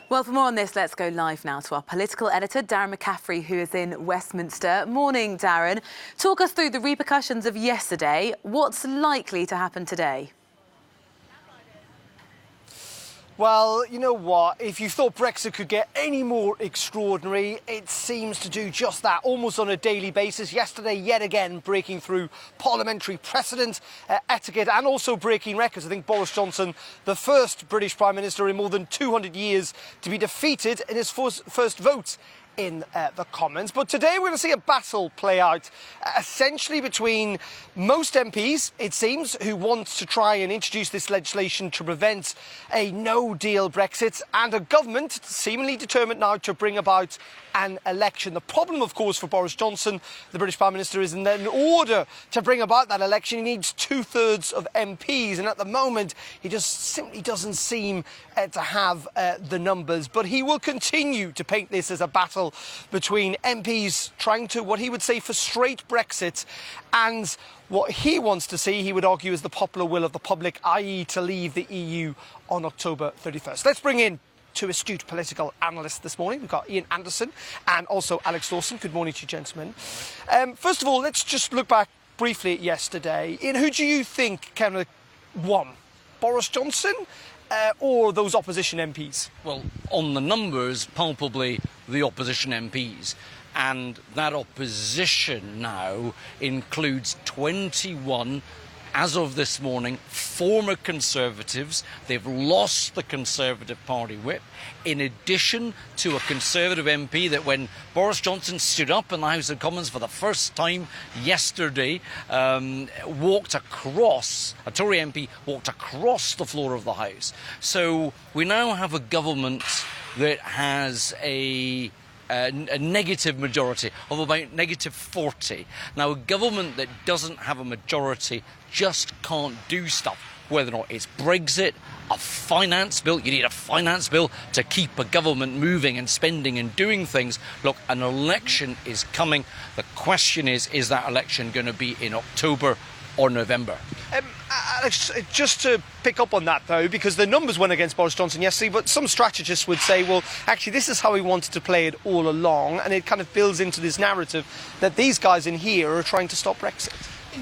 Well, for more on this, let's go live now to our political editor, Darren McCaffrey, who is in Westminster. Morning, Darren. Talk us through the repercussions of yesterday. What's likely to happen today? Well, you know what? If you thought Brexit could get any more extraordinary, it seems to do just that, almost on a daily basis. Yesterday, yet again, breaking through parliamentary precedent, etiquette, and also breaking records. I think Boris Johnson, the first British Prime Minister in more than 200 years to be defeated in his first vote in the Commons. But today we're going to see a battle play out, essentially between most MPs, it seems, who want to try and introduce this legislation to prevent a no-deal Brexit, and a government seemingly determined now to bring about an election. The problem, of course, for Boris Johnson, the British Prime Minister, is that in order to bring about that election, he needs 2/3 of MPs. And at the moment, he just simply doesn't seem to have the numbers. But he will continue to paint this as a battle between MPs trying to, what he would say, frustrate Brexit, and what he wants to see, he would argue, is the popular will of the public, i.e. to leave the EU on October 31st. Let's bring in two astute political analysts this morning. We've got Ian Anderson and also Alex Dawson. Good morning to you, gentlemen. First of all, let's just look back briefly at yesterday. Ian, who do you think kind of won? Boris Johnson or those opposition MPs? Well, on the numbers, palpably the opposition MPs. And that opposition now includes 21, as of this morning, former Conservatives. They've lost the Conservative Party whip, in addition to a Conservative MP that, when Boris Johnson stood up in the House of Commons for the first time yesterday, walked across, a Tory MP walked across the floor of the House. So we now have a government that has a negative majority of about -40. Now, a government that doesn't have a majority just can't do stuff, whether or not it's Brexit, a finance bill. You need a finance bill to keep a government moving and spending and doing things. Look, an election is coming. The question is that election going to be in October or November? Alex, just to pick up on that, though, because the numbers went against Boris Johnson yesterday, but some strategists would say, well, actually, this is how he wanted to play it all along, and it kind of builds into this narrative that these guys in here are trying to stop Brexit.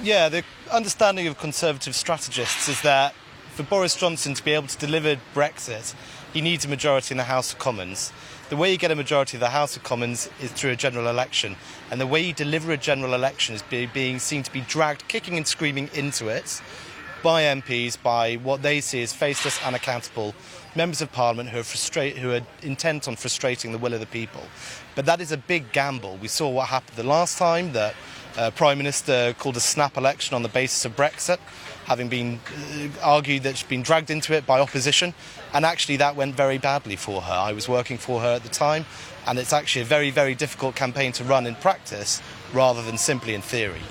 Yeah, the understanding of Conservative strategists is that for Boris Johnson to be able to deliver Brexit, he needs a majority in the House of Commons. The way you get a majority of the House of Commons is through a general election. And the way you deliver a general election is being seen to be dragged kicking and screaming into it by MPs, by what they see as faceless, unaccountable members of Parliament who are intent on frustrating the will of the people. But that is a big gamble. We saw what happened the last time, that Prime Minister called a snap election on the basis of Brexit, having been argued that she'd been dragged into it by opposition, and actually that went very badly for her. I was working for her at the time, and it's actually a very, very difficult campaign to run in practice rather than simply in theory.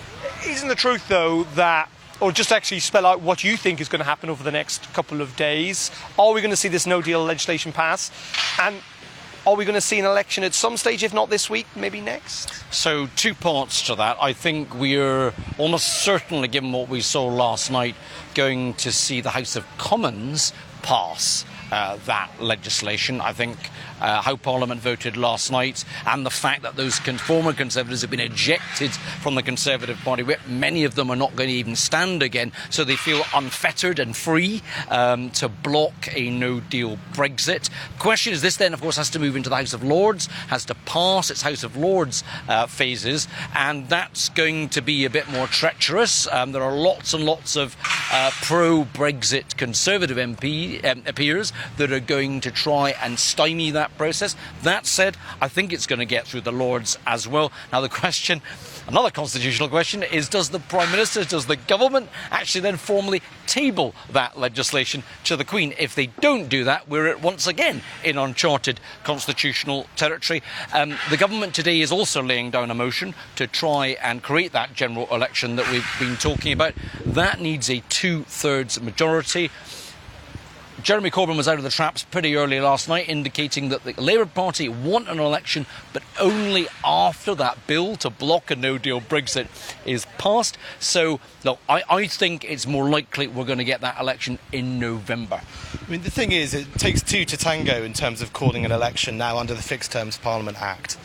Isn't the truth, though, that, or just actually spell out what you think is going to happen over the next couple of days, are we going to see this no-deal legislation pass? And are we going to see an election at some stage, if not this week, maybe next? So, two parts to that. I think we're almost certainly, given what we saw last night, going to see the House of Commons pass that legislation. I think how Parliament voted last night, and the fact that those former Conservatives have been ejected from the Conservative Party whip, many of them are not going to even stand again, so they feel unfettered and free to block a no-deal Brexit. The question is, this then, of course, has to move into the House of Lords, has to pass its House of Lords phases, and that's going to be a bit more treacherous. There are lots and lots of pro-Brexit Conservative peers that are going to try and stymie that process. That said, I think it's going to get through the Lords as well. Now, the question, another constitutional question, is does the Prime Minister, does the government actually then formally table that legislation to the Queen? If they don't do that, we're once again in uncharted constitutional territory. The government today is also laying down a motion to try and create that general election that we've been talking about. That needs a 2/3 majority. Jeremy Corbyn was out of the traps pretty early last night, indicating that the Labour Party want an election, but only after that bill to block a no-deal Brexit is passed. So, look, I think it's more likely we're going to get that election in November. I mean, the thing is, it takes two to tango in terms of calling an election now under the Fixed Terms Parliament Act.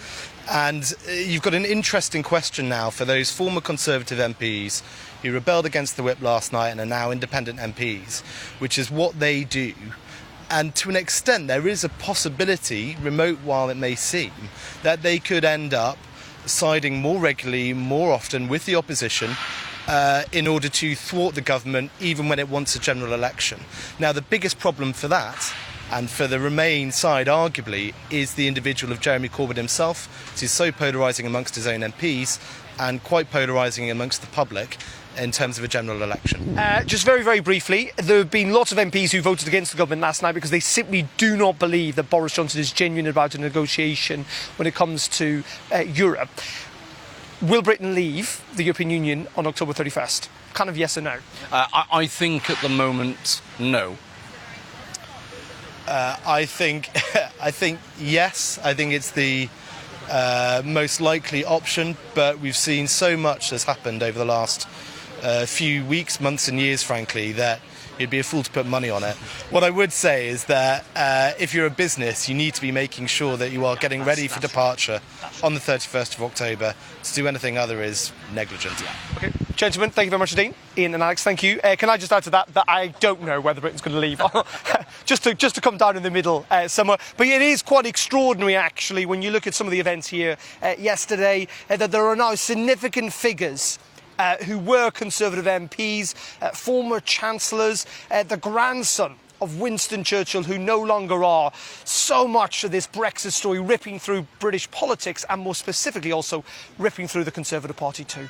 And you've got an interesting question now for those former Conservative MPs who rebelled against the whip last night and are now independent MPs, which is what they do. And to an extent, there is a possibility, remote while it may seem, that they could end up siding more regularly, more often with the opposition in order to thwart the government, even when it wants a general election. Now, the biggest problem for that, and for the Remain side, arguably, is the individual of Jeremy Corbyn himself. He's so polarising amongst his own MPs and quite polarising amongst the public in terms of a general election. Just very, very briefly, there have been lots of MPs who voted against the government last night because they simply do not believe that Boris Johnson is genuine about a negotiation when it comes to Europe. Will Britain leave the European Union on October 31st? Kind of yes or no? I think at the moment, no. I think yes. I think it's the most likely option, but we've seen so much has happened over the last few weeks, months and years, frankly, that you'd be a fool to put money on it. What I would say is that if you're a business, you need to be making sure that you are getting ready for departure on the 31st of October. To do anything other is negligent. Okay, gentlemen, thank you very much indeed. Ian and Alex, thank you. Can I just add to that I don't know whether Britain's going to leave. just to come down in the middle somewhere. But it is quite extraordinary, actually, when you look at some of the events here yesterday, that there are now significant figures who were Conservative MPs, former chancellors, the grandson of Winston Churchill, who no longer are. So much of this Brexit story ripping through British politics and more specifically also ripping through the Conservative Party too.